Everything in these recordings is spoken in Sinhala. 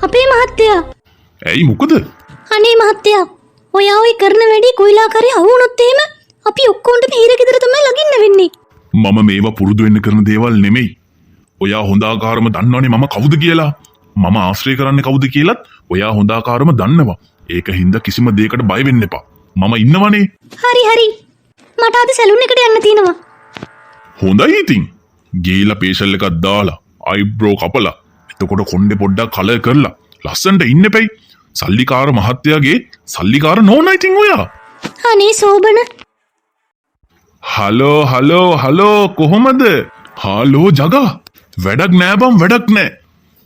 අපේ මහත්තයා. ඇයි මොකද? අනේ මහත්තයා, ඔයා ඔය කරන වැඩේ කොයිලා කරේ අහුනොත් එහෙම අපි ඔක්කොන්ටම හිර ගෙදර තමයි ලගින්න වෙන්නේ. මම මේවා පුරුදු වෙන්න කරන දේවල් නෙමෙයි. ඔයා හොඳාකාරම දන්නවනේ මම කවුද කියලා. මම ආශ්‍රය කරන්නේ කවුද කියලත් ඔයා හොඳාකාරම දන්නවා. ඒක හින්දා කිසිම දෙයකට බය වෙන්න එපා. මම ඉන්නවනේ. හරි. මට අද සැලුන් එකට යන්න තියෙනවා. හොඳයි ඉතින්. ගිහිල්ලා පේෂල් එකක් දාලා අයිබ්‍රෝ කපලා එතකොට කොණ්ඩේ පොඩ්ඩක් කලර් කරලා ලස්සනට ඉන්න එපයි. සල්ලිකාර මහත්තයාගේ සල්ලිකාර නෝනා ඉතින් ඔයා. අනේ සෝබන. හලෝ කොහොමද? හලෝ ජගා. වැඩක් නෑ බම් වැඩක් නෑ.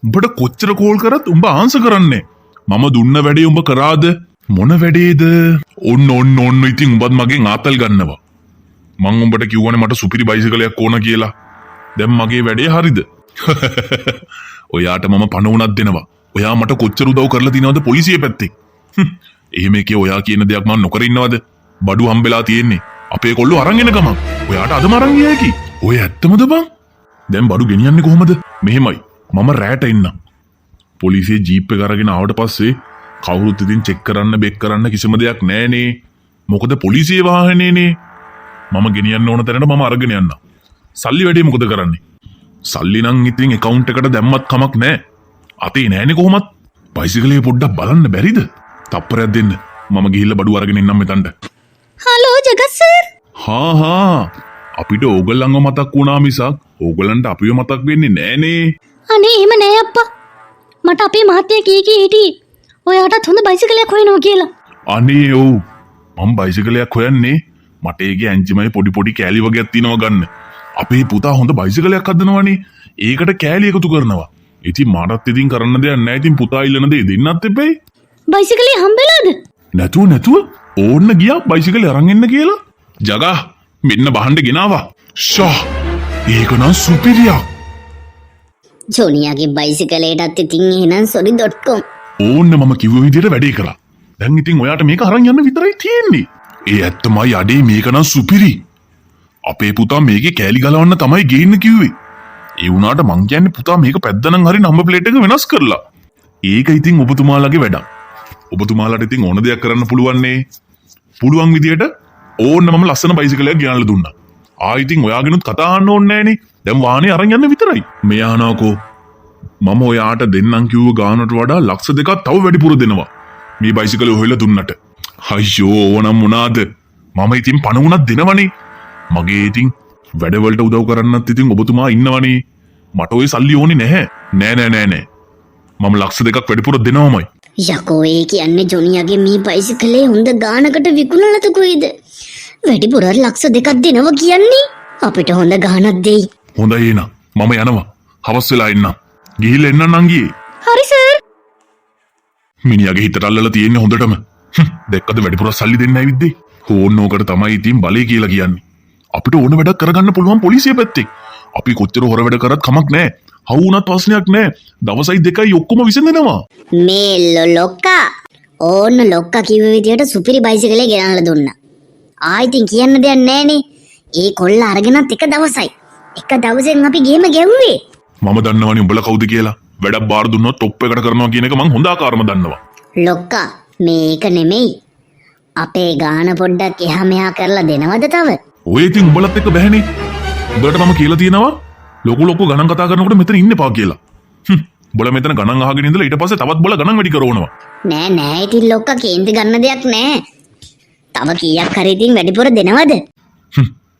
උඹට කොච්චර කෝල් කරත් උඹ ආන්සර් කරන්නේ. මම දුන්න වැඩේ උඹ කරාද? මොන වැඩේද? ඔන්න ඉතින් උඹත් මගෙන් ආතල් ගන්නවා. මං උඹට කිව්වනේ මට සුපිරි බයිසිකලයක් ඕන කියලා. දැන් මගේ වැඩේ හරිද? ඔයාට මම පණ උනක් දෙනවා. ඔයා මට කොච්චර උදව් කරලා තිනවද පොලිසිය පැත්තේ? එහෙම එකේ ඔයා කියන දෙයක් මම නොකර ඉන්නවද? බඩු හම්බෙලා තියෙන්නේ. අපේ කොල්ලෝ අරන් එන ගමන්. ඔයාට අදම අරන් ගියා කි. ඔය ඇත්තමද බං? දැන් බඩු ගෙනියන්නේ කොහමද? මෙහෙමයි. මම රැට එන්නම්. පොලිසිය ජීප් එක අරගෙන ආවට පස්සේ කවුරුත් ඉතින් චෙක් කරන්න බෙක් කරන්න කිසිම දෙයක් නෑනේ. මොකද පොලිසිය වාහනේනේ. මම ගෙනියන්න ඕන තැනට මම අරගෙන යන්න. සල්ලි වැඩේ මොකද කරන්නේ? සල්ලි නම් ඉතින් account එකට දැම්මත් කමක් නෑ. අතේ නෑනේ කොහොමත්. බයිසිකලේ පොඩ්ඩක් බලන්න බැරිද? තප්පරයක් දෙන්න. මම ගිහිල්ලා බඩු අරගෙන එන්නම් මෙතනට. Hello Jagath sir. හා අපිට ඕගොල්ලන්ව මතක් වුණා මිසක් ඕගොල්ලන්ට අපිව මතක් වෙන්නේ නෑනේ. අනේ එහෙම නෑ අප්පා. මට අපේ මහත්තයා කී හිටියේ ඔයාටත් හොඳ බයිසිකලයක් හොයනවා කියලා. අනේ ඔව්. මම බයිසිකලයක් හොයන්නේ. මට ඒකේ ඇන්ජිමයි පොඩි කෑලි වගේක් තියෙනවා ගන්න. අපේ පුතා හොඳ බයිසිකලයක් හදනවනේ. ඒකට කෑලි එකතු කරනවා. ඉතින් මාටත් ඉතින් කරන්න දෙයක් නෑ. ඉතින් පුතා ඉල්ලන දේ දෙන්නත් එපෙයි. බයිසිකලේ හම්බෙලාද? නැතුව ඕන්න ගියා බයිසිකලේ අරන් එන්න කියලා. ජගා මෙන්න බහන්න ගෙනාවා. ෂා ඒක නම් සුපිරියක්. ජොනියාගේ බයිසිකලයටත් ඉතින් එහෙනම් sorry.com. ඕන්න මම කිව්ව විදිහට වැඩේ කළා. දැන් ඉතින් ඔයාට මේක අරන් යන්න විතරයි තියෙන්නේ. ඒ ඇත්තමයි අඩේ මේක නම් සුපිරි. අපේ පුතා මේකේ කෑලි ගලවන්න තමයි ගේන්න කිව්වේ. ඒ වුණාට මං කියන්නේ පුතා මේක පැද්දනම් හරි නම්බර් ප්ලේට් එක වෙනස් කරලා. ඒක ඉතින් ඔබතුමාලගේ වැඩක්. ඔබතුමාලට ඉතින් ඕන දෙයක් කරන්න පුළුවන්නේ. පුළුවන් විදියට ඕන්න මම ලස්සන බයිසිකලයක් ගෙනල්ලා දුන්නා. ඉතින් ඔයාගෙනුත් කතා අහන්න ඕනේ නෑනේ. දැන් වාහනේ අරන් යන්න විතරයි. මෙයා නාකෝ මම ඔයාට දෙන්නම් කිව්ව ගානට වඩා ලක්ෂ දෙකක් තව වැඩිපුර දෙනවා. මේ බයිසිකලේ හොයලා දුන්නට. අයියෝ ඕනම් මොනාද? මම ඉතින් පණ උනක් දෙනවනේ. මගේ ඉතින් වැඩවලට උදව් කරන්නත් ඉතින් ඔබතුමා ඉන්නවනේ. මට ඔය සල්ලි ඕනේ නැහැ. නෑ. මම ලක්ෂ දෙකක් වැඩිපුර දෙනවමයි. යකෝ ඒ කියන්නේ ජොනියාගේ මේ බයිසිකලේ හොඳ ගානකට විකුණලද කොයිද? වැඩිපුර ලක්ෂ දෙකක් දෙනවා කියන්නේ අපිට හොඳ ගානක් දෙයි. හොඳයි එහෙනම් මම යනවා. හවස් වෙලා එන්නම්. ගිහිල්ලා එන්නම් නංගියේ. හරි සර්. මිනිහාගේ හිතට අල්ලලා තියෙන්නේ හොඳටම. දැක්කද වැඩිපුර සල්ලි දෙන්න ඇවිද්දේ. ඕනෝකට තමයි ඉතින් බලය කියලා කියන්නේ. අපිට ඕන වැඩක් කරගන්න පුළුවන් පොලිසිය පැත්තේ. අපි කොච්චර හොර වැඩ කරත් කමක් නැහැ. හවු වුණත් ප්‍රශ්නයක් නැහැ. දවසයි දෙකයි ඔක්කොම විසඳෙනවා. මේ ලොක්කා ඕන්න ලොක්කා කිව්ව විදියට සුපිරි බයිසිකලේ ගෙනල්ලා දුන්නා. ඉතින් කියන්න දෙයක් නැහනේ. ඒ කොල්ල අරගෙනත් එක දවසයි. එක දවසෙන් අපි ගේම ගැව්වේ. මම දන්නවනේ උඹලා කවුද කියලා. වැඩක් බාර දුන්නොත් টොප් එකට කරනවා කියන එක මං හොඳ ආකාරම දන්නවා. ලොක්කා මේක නෙමෙයි. අපේ ගාන පොඩ්ඩක් එහා මෙහා කරලා දෙනවද තව? ඔය ඉතින් උඹලත් එක්ක බැහැනේ. උඹලට මම කියලා තියෙනවා ලොකු ගණන් කතා කරනකොට මෙතන ඉන්න එපා කියලා. උඹලා මෙතන ගණන් අහගෙන ඉඳලා ඊට පස්සේ තවත් උඹලා ගණන් වැඩි කරවනවා. නෑ ඉතින් ලොක්කා කේන්ති ගන්න දෙයක් නෑ. තව කීයක් හරි ඉතින් වැඩිපුර දෙනවද?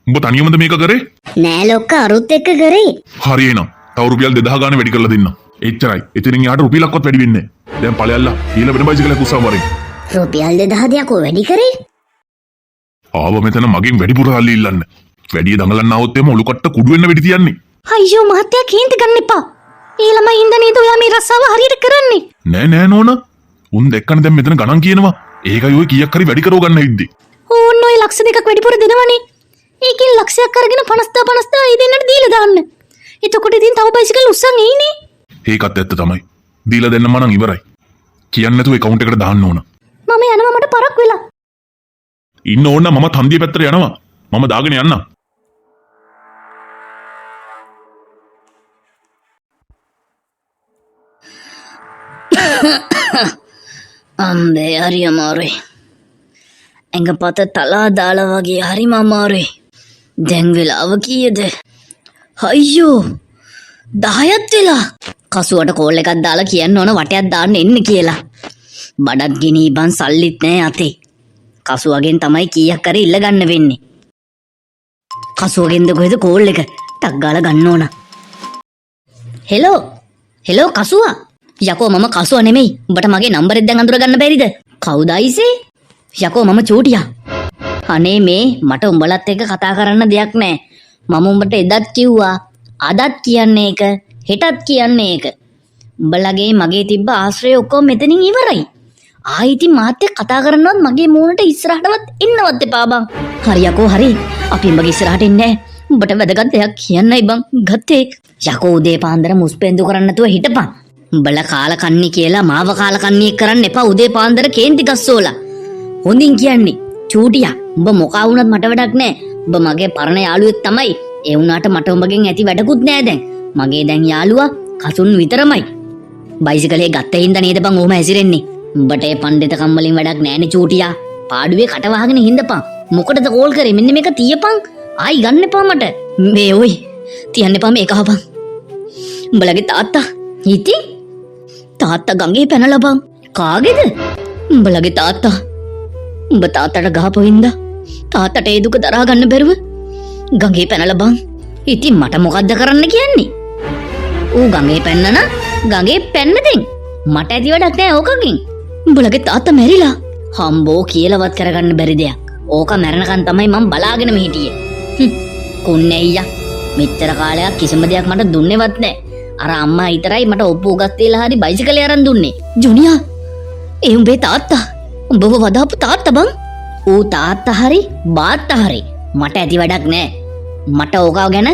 උඹ තනියමද මේක කරේ? නෑ ලොක්කා අරුත් එක්ක කරේ. හරි එහෙනම් තව රුපියල් 2000 ගාන වැඩි කරලා දෙන්න. එච්චරයි. එතනින් යාට රුපියලක්වත් වැඩි වෙන්නේ නෑ. දැන් ඵලයල්ලා ඊළ වෙන බයිසිකලයක් උස්සව වරින්. රුපියල් 2000 දයකෝ වැඩි කරේ? ආව මෙතන මගෙන් වැඩිපුර සල්ලි ඉල්ලන්න. වැඩි දඟලන්න આવොත් එම ඔලු කට්ට කුඩු වෙන්න වෙඩි තියන්නේ. අයියෝ මහත්තයා කේන්ති ගන්න එපා. ඒ ළමයි හින්දා නේද ඔයා මේ රස්සාව හරියට කරන්නේ. නෑ නෝනා. උන් දැක්කනේ දැන් මෙතන ගණන් කියනවා. ඒකයි ඔය කීයක් හරි වැඩි කරව ගන්න ඉද්දි. ඕන්න ඔය ලක්ෂ දෙකක් වැඩිපුර දෙනවනේ. ඒකෙන් ලක්ෂයක් අරගෙන 50 ඒ දෙන්නට දීලා දාන්න. එතකොට ඉතින් තව බයිසිකල් උස්සන් එයිනේ. ඒකත් ඇත්ත තමයි. දීලා දෙන්න මනම් ඉවරයි. කියන්නේ නැතුව account එකට දාන්න ඕන. මම යනවා මට පරක් වෙලා. ඉන්න ඕන මම හන්දිය පැත්තට යනවා. මම දාගෙන යන්නම්. අම්බේ හරි අමාරුයි. ඇඟපත තලා දාලා වගේ හරිම අමාරුයි. දැන් වෙලාව කීයද? අයියෝ 10ක් වෙලා. කසුවට කෝල් එකක් දාලා කියන්න ඕන වටයක් දාන්න එන්න කියලා. බඩත් ගෙනීබන් සල්ලිත් නෑ අතේ. කසුවගෙන් තමයි කීයක් කරේ ඉල්ල ගන්න වෙන්නේ. කසුවගෙන්ද කොහෙද කෝල් එක? ටක් ගාලා ගන්න ඕන. හෙලෝ කසුවා. යකෝ මම කසුවා නෙමෙයි. උඹට මගේ නම්බරෙත් දැන් අඳුර ගන්න බැරිද? කවුද අයිසේ? යකෝ මම චූටියා. අනේ මේ මට උඹලත් එක්ක කතා කරන්න දෙයක් නෑ. මම උඹට එදත් කිව්වා. අදත් කියන්නේ ඒක. හෙටත් කියන්නේ ඒක. උඹලගේ මගේ තිබ්බ ආශ්‍රය ඔක්කොම මෙතනින් ඉවරයි. ආයි ඉතින් මාත් එක්ක කතා කරනවත් මගේ මූණට ඉස්සරහටවත් එන්නවත් එපා බං. හරි යකෝ හරි. අපි උඹගේ ඉස්සරහට එන්නේ නෑ. උඹට වැදගත් දෙයක් කියන්නයි බං ගත්තේ. යකෝ උදේ පාන්දර මුස්පෙන්දු කරන්න නැතුව හිටපන්. උඹලා කාලකන්ණි කියලා මාව කාලකන්ණියෙක් කරන්න එපා උදේ පාන්දර කේන්ති ගස්සෝලා. හොඳින් කියන්නේ චූටියා උඹ මොකා වුණත් මට වැඩක් නෑ. උඹ මගේ පරණ යාළුවෙක් තමයි. ඒ වුණාට මට උඹගෙන් ඇති වැඩකුත් නෑ දැන්. මගේ දැන් යාළුවා කසුන් විතරමයි. බයිසිකලේ ගත්ත හින්දා නේද බං ඔහම ඇසිරෙන්නේ. උඹට ඒ පණ්ඩිතකම් වලින් වැඩක් නෑනේ චූටියා. පාඩුවේ කට වහගෙන හින්දපන්. මොකටද කෝල් කරේ? මෙන්න මේක තියපන්. ආයි ගන්න එපා මට. මේ ඔයි තියන්න එපා මේක අහපන්. උඹලගේ තාත්තා. ඉතින් තාත්තා ගඟේ පැනලා බං. කාගේද? උඹලගේ තාත්තා. උඹ තාත්තට ගහපු හින්දා තාත්තට ඒ දුක දරා ගන්න බැරුව ගඟේ පැනලා බං. ඉතින් මට මොකද්ද කරන්න කියන්නේ? ඌ ගඟේ පැන්නන ගඟේ පැන්න දෙන්. මට ඇති වැඩක් නෑ ඕකකින්. උඹලගේ තාත්තා මැරිලා. හම්බෝ කියලාවත් කරගන්න බැරි දෙයක්. ඕක මැරණකන් තමයි මම බලාගෙනම හිටියේ. කුන්නේ අයියා. මෙච්චර කාලයක් කිසිම දෙයක් මට දුන්නේවත් නෑ. අර අම්මා විතරයි මට ඔප්පු ගස්තේලා හරි බයිසිකලේ අරන් දුන්නේ. ජුනියා. ඒ උඹේ තාත්තා. උඹව වදාපු තාත්තා බං. ඌ තාත්තා හරි බාත්තා හරි මට ඇති වැඩක් නෑ. මට ඕකව ගැන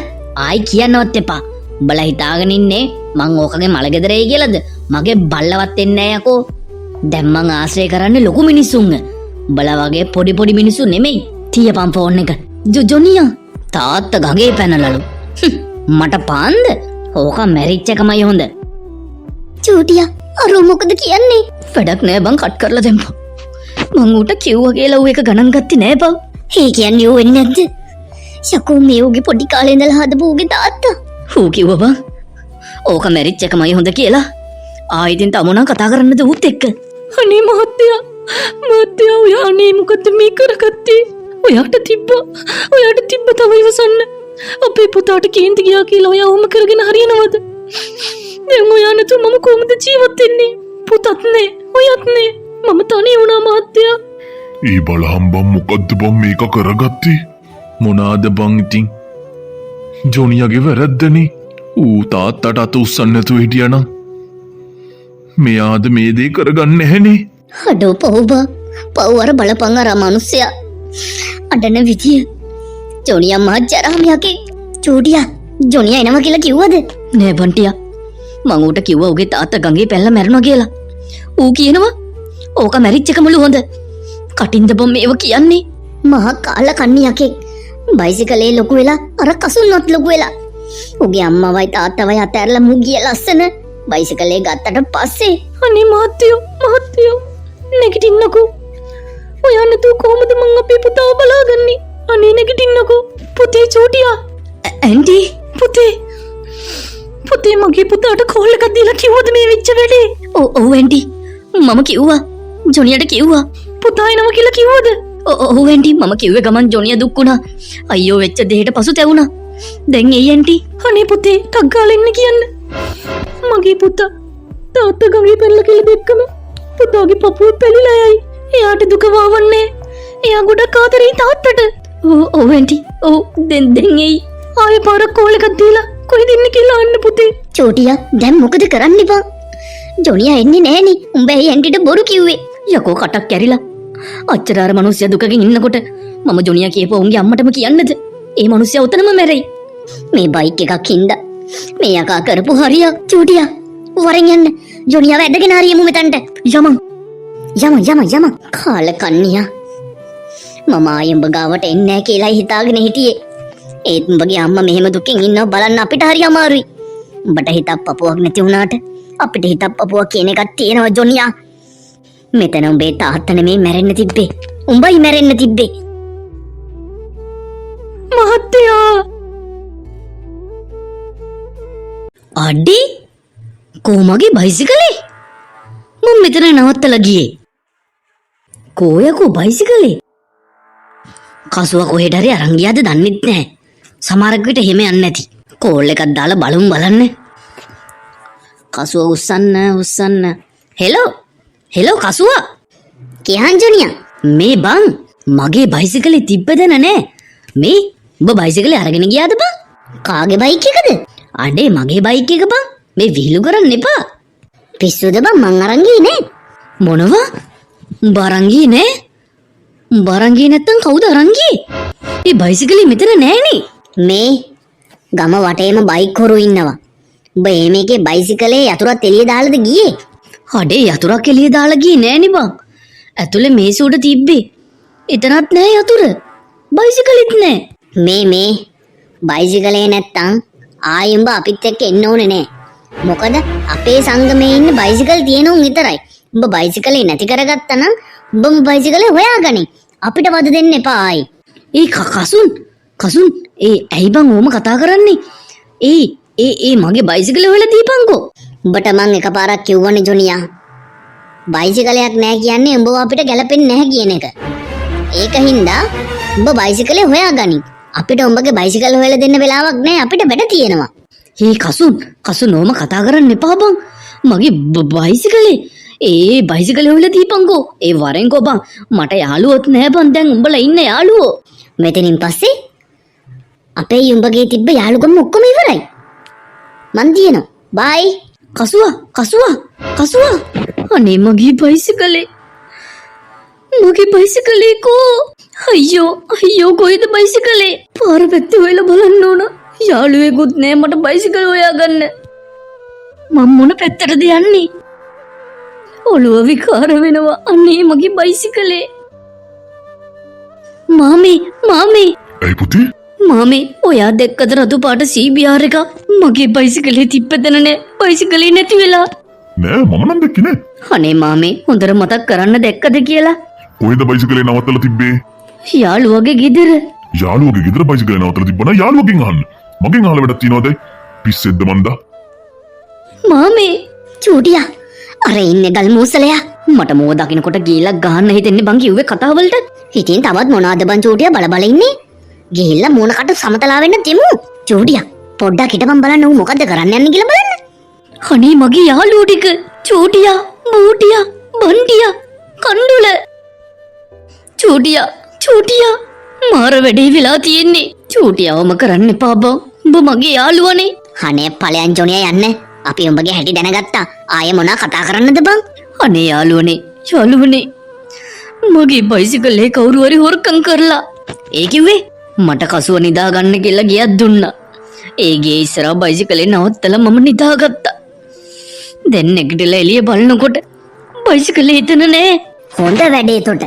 ආයි කියන්නවත් එපා. උඹලා හිතාගෙන ඉන්නේ මං ඕකගේ මලගෙදරේ කියලාද? මගේ බල්ලවත් එන්නේ නෑ යකෝ. දැන් මං ආශ්‍රය කරන්නේ ලොකු මිනිස්සුන්ව. උඹලා වගේ පොඩි මිනිස්සු නෙමෙයි. තියපන් ෆෝන් එක. ජොනියා තාත්තා ගඟේ පැනලලු. මට පාන්ද? ඕක මැරිච් එකමයි හොඳ. චූටියා අර මොකද කියන්නේ? වැඩක් නෑ බං කට් කරලා දෙම්පා. මං ඌට කිව්වා කියලා ඌ එක ගණන් ගත්තේ නෑ බං. ඒ කියන්නේ ඌ වෙන්නේ නැද්ද? යකෝ මේ ඌගේ පොඩි කාලේ ඉඳලා හදපු ඌගේ තාත්තා. ඌ කිව්වා බං. ඕක මැරිච් එකමයි හොඳ කියලා. ආයෙත් තමුණා කතා කරන්නද ඌත් එක්ක? අනේ මහත්තයා ඔයා අනේ මොකද මේ කරගත්තේ? ඔයාට තිබ්බ තව ඉවසන්න. අපේ පුතාට කේන්ති ගියා කියලා ඔයා ඔහොම කරගෙන හරියනවද? දැන් ඔයා නැතුව මම කොහොමද ජීවත් වෙන්නේ? පුතත් නෑ ඔයත් නෑ. මම තනි වුණා මහත්තයා. ඒ බලහම් බං මොකද්ද බං මේක කරගත්තේ? මොනාද බං ඉතින්? ජොනියාගේ වැරද්දනේ. ඌ තාත්තට අත උස්සන්න නැතුව හිටියානම් මෙයාද මේ දේ කරගන්නේ නැහනේ. අඩෝ පව් අර බලපං අර මිනිස්සයා. අඩන විදිය. ජොනියා මහජරාම යකේ. චූටියා ජොනියා එනවා කියලා කිව්වද? නෑ බන්ටියා. මං ඌට කිව්වා ඌගේ තාත්තා ගඟේ පැනලා මැරුණා කියලා. ඌ කියනවා ඕක මැරිච් එකමලු හොඳ. කටින්ද බම් මේව කියන්නේ? මහා කාල කන්නේ යකේ. බයිසිකලේ ලොකු වෙලා අර කසුන්වත් ලොකු වෙලා. ඌගේ අම්මවයි තාත්තවයි අතෑරලා මු ගිය ලස්සන බයිසිකලේ ගත්තට පස්සේ අනේ මහත්තයෝ නැගිටින්නකෝ. ඔයා නැතුව කොහොමද මං අපේ පුතාව බලාගන්නේ? අනේ නැගිටින්නකෝ. පුතේ චූටියා. ඇන්ටි පුතේ මගේ පුතාට කෝල් එකක් දීලා කිව්වද මේ වෙච්ච වැඩේ? ඔව් ඇන්ටි. මම කිව්වා. ජොනියට කිව්වා. පුතා එනවා කියලා කිව්වද? ඔව් ඇන්ටි. මම කිව්වේ ගමන් ජොනිය දුක් වුණා. අයියෝ වෙච්ච දෙයට පසුතැවුණා. දැන් එයි ඇන්ටි. අනේ පුතේ ටක් ගාලා එන්න කියන්න. මගේ පුතා තාත්තා ගඟේ පැනලා කියලා දෙක්කම පුතාගේ පපුව පැලිලා යයි. එයාට දුක වවන්නේ. එයා ගොඩක් ආදරේ තාත්තට. ඔව් ඇන්ටි. ඔව් දැන් එයි. ආයෙ පාරක් කෝල් එකක් දීලා කොහෙද ඉන්නේ කියලා අන්න පුතේ. චෝටියා දැන් මොකද කරන්න බං? ජොනියා එන්නේ නෑනේ. උඹ ඇයි ඇන්ටිට බොරු කිව්වේ? යකෝ කටක් කැරිලා. අච්චර අර මිනිස්සයා දුකකින් ඉන්නකොට මම ජොනියා කියපුවා උන්ගේ අම්මටම කියන්නද? ඒ මිනිස්සයා උතනම මැරෙයි. මේ බයික් එකක් හින්දා මේ යකා කරපු හරියක්. චූටියා වරෙන් යන්න. ජොනියා වැඩගෙන හරියමු මෙතනට. යම කාල කන්නියා. මම ආයෙඹ ගාවට එන්නේ නැහැ කියලා හිතාගෙන හිටියේ. ඒත් උඹගේ අම්මා මෙහෙම දුකින් ඉන්නව බලන්න අපිට හරි අමාරුයි. උඹට හිතක් පපුවක් නැති වුණාට අපිට හිතප්පුවා කියන එකක් තියෙනවා ජොනියා. මෙතන උඹේ තාත්තා නෙමේ මැරෙන්න තිබ්බේ. උඹයි මැරෙන්න තිබ්බේ. මහත්තයා අඩි කොහමගේ බයිසිකලේ? මම මෙතන නවත්තලා ගියේ. කෝයකෝ බයිසිකලේ? කසුව කොහෙට හරි අරන් ගියාද දන්නෙත් නැහැ. සමහරක් විට එහෙම යන්නේ නැති. කෝල් එකක් දාලා බලන්න. කසුව උස්සන්න. හෙලෝ කසුව. කියහන් ජොනියා. මේ බං මගේ බයිසිකලේ තිබ්බද නෑ? මේ ඔබ බයිසිකලේ අරගෙන ගියාද බං? කාගේ බයික් එකද? අඩේ මගේ බයික් එක බං. මේ විහිළු කරන්න එපා. පිස්සුද බං මං අරන් ගියේ නෑ. මොනවා? උඹ අරන් ගියේ නෑ? උඹ අරන් ගියේ නැත්තම් කවුද අරන් ගියේ? මේ බයිසිකලේ මෙතන නෑනේ. මේ ගම වටේම බයික් හොරු ඉන්නවා. උඹ මේකේ බයිසිකලේ යතුරත් එළිය දාලාද ගියේ? අඩේ යතුරක් එළිය දාලා ගියේ නෑනේ බං. ඇතුලේ මේස උඩ තිබ්බේ. එතනත් නෑ යතුර. බයිසිකලෙත් නෑ. මේ බයිසිකලේ නැත්තම් ආයෙ උඹ අපිත් එක්ක එන්න ඕනේ නෑ. මොකද අපේ සංගමේ ඉන්න බයිසිකල් තියෙනුන් විතරයි. උඹ බයිසිකලේ නැති කරගත්තා නම් උඹම බයිසිකලේ හොයාගනි. අපිට වද දෙන්න එපා ආයි. ඒ කසුන් ඇයි බං ඕම කතා කරන්නේ? ඒ මගේ බයිසිකලේ හොයලා දීපන්කෝ. උඹට මං එකපාරක් කිව්වනේ ජොනියා. බයිසිකලයක් නැහැ කියන්නේ උඹව අපිට ගැලපෙන්නේ නැහැ කියන එක. ඒකින්දා උඹ බයිසිකලේ හොයාගනි. අපිට උඹගේ බයිසිකල් හොයලා දෙන්න වෙලාවක් නැහැ. අපිට වැඩ තියෙනවා. ඒ කසුන් ඕම කතා කරන්න එපා බං. මගේ බයිසිකලේ බයිසිකලේ හොයලා දීපන්කෝ. ඒ වරෙන්කෝ බං. මට යාළුවොත් නැහැ බං. දැන් උඹලා ඉන්න යාළුවෝ. මෙතනින් පස්සේ අපේ උඹගේ තිබ්බ යාළුකම් ඔක්කොම ඉවරයි. මන් දිනනවා. බයි. කසුවා. අනේ මගේ බයිසිකලේ කෝ? අයියෝ කොයිද බයිසිකලේ? පාර පැත්තේ හොයලා බලන්න ඕන. යාළුවෙකුත් නෑ මට බයිසිකල් හොයාගන්න. මම මොන පැත්තටද යන්නේ? ඔළුව විකාර වෙනවා. අනේ මගේ බයිසිකලේ. මාමේ. ඇයි පුතේ? මාමේ ඔයා දැක්කද රතු පාට CBR එක? මගේ බයිසිකලේ තිබ්බදන නෑ. බයිසිකලේ නැති වෙලා. නෑ මම නම් දැක්කේ නෑ. අනේ මාමේ හොඳට මතක් කරන්න දැක්කද කියලා. කොහෙද බයිසිකලේ නවත්තලා තිබ්බේ? යාළුවගේ ගෙදර. යාළුවගේ ගෙදර බයිසිකලේ නවත්තලා තිබ්බනා යාළුවගෙන් අහන්න. මගෙන් අහලා වැඩක් තියනවද? පිස්සෙද්ද මන්දා. මාමේ චූටියා අර ඉන්නේ ගල් මූසලයා. මට මෝ දකින්නකොට ගිහිල්ලා ගහන්න හිතෙන්නේ බං කිව්වේ කතාවලට. ඉතින් තවත් මොනවද බං චූටියා බල ඉන්නේ? ගිහිල්ලා මූණකට සමතලා වෙන්න තිමු. චූටියා පොඩ්ඩක් හිටපන් බලන්න ඌ මොකද්ද කරන්න යන්නේ කියලා බලන්න. අනේ මගේ යාළුවෝ ටික චූටියා, බූටියා, බන්ටියා, කණ්ඩුල. චූටියා මාර වැඩේ වෙලා තියෙන්නේ. චූටියාවම කරන්න එපා බං. උඹ මගේ යාළුවනේ. අනේ ඵලයන් ජොනියා යන්න. අපි උඹගේ හැටි දැනගත්තා. ආයෙ මොනා කතා කරන්නද බං? අනේ යාළුවනේ. මගේ බයිසිකලේ කවුරු හරි හොරකම් කරලා. ඒ කිව්වේ මට කසුව නිදා ගන්න කියලා ගියක් දුන්නා. ඒ ගේ ඉස්සරහා බයිසිකලේ නවත්තලා මම නිදාගත්තා. දැන් නැගිටලා එළිය බලනකොට බයිසිකලේ එතන නෑ. හොඳ වැඩේ තොට.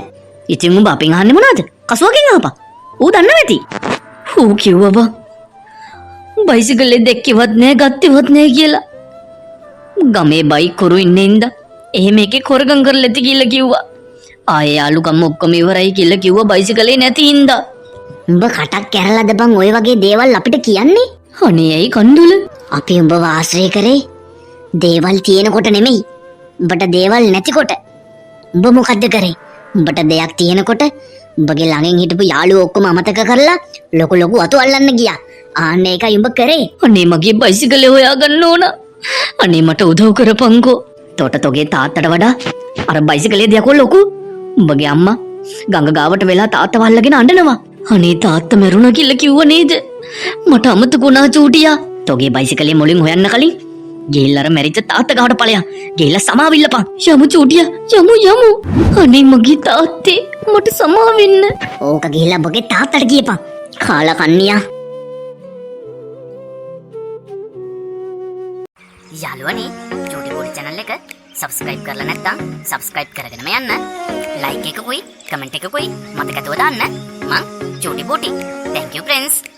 ඉතින් උඹ අපෙන් අහන්නේ මොනවද? කසුවකින් අහපන්. ඌ දන්නව ඇති. ඌ කිව්වා බං. බයිසිකලේ දැක්කේවත් නෑ ගත්තේවත් නෑ කියලා. ගමේ බයික් කරු ඉන්නේ ඉඳා එහෙම එකේ කොරගම් කරලා ඇති කියලා කිව්වා. ආයේ යාළුකම් ඔක්කොම ඉවරයි කියලා කිව්වා බයිසිකලේ නැති හින්දා. උඹ කටක් කැරලාද බං ඔය වගේ දේවල් අපිට කියන්නේ? අනේ ඇයි කණ්ඩුල? අපි උඹව ආශ්‍රය කරේ දේවල් තියෙනකොට නෙමෙයි. උඹට දේවල් නැතිකොට. උඹ මොකද්ද කරේ? උඹට දෙයක් තියෙනකොට උඹගේ ළඟින් හිටපු යාළුවෝ ඔක්කොම අමතක කරලා ලොකු අතු අල්ලන්න ගියා. ආන්න ඒකයි උඹ කරේ. අනේ මගේ බයිසිකලේ හොයාගන්න ඕන. අනේ මට උදව් කරපන්කෝ. තොගේ තාත්තට වඩා අර බයිසිකලේ දියකෝ ලොකු. උඹගේ අම්මා ගඟ ගාවට වෙලා තාත්තව අල්ලගෙන අඬනවා. අනේ තාත්තා මැරුණා කියලා කිව්ව නේද? මට අමතක වුණා චූටියා. තෝගේ බයිසිකලේ මුලින් හොයන්න කලින් ගිහිල්ලා අර මැරිච්ච තාත්තා ගාවට ඵලයන්. ගිහිල්ලා සමාවිල්ලපන්. යමු චූටියා යමු. අනේ මගේ තාත්තේ මට සමාවෙන්න. ඕක ගිහිල්ලා ඔබගේ තාත්තට කියපන්. කාලා කන්නියා. යාළුවනේ චූටි පොඩි channel එක subscribe කරලා නැත්නම් subscribe කරගෙනම යන්න. like එකකුයි comment එකකුයි මතක තව දාන්න. මං චූටි පොටි. thank you friends.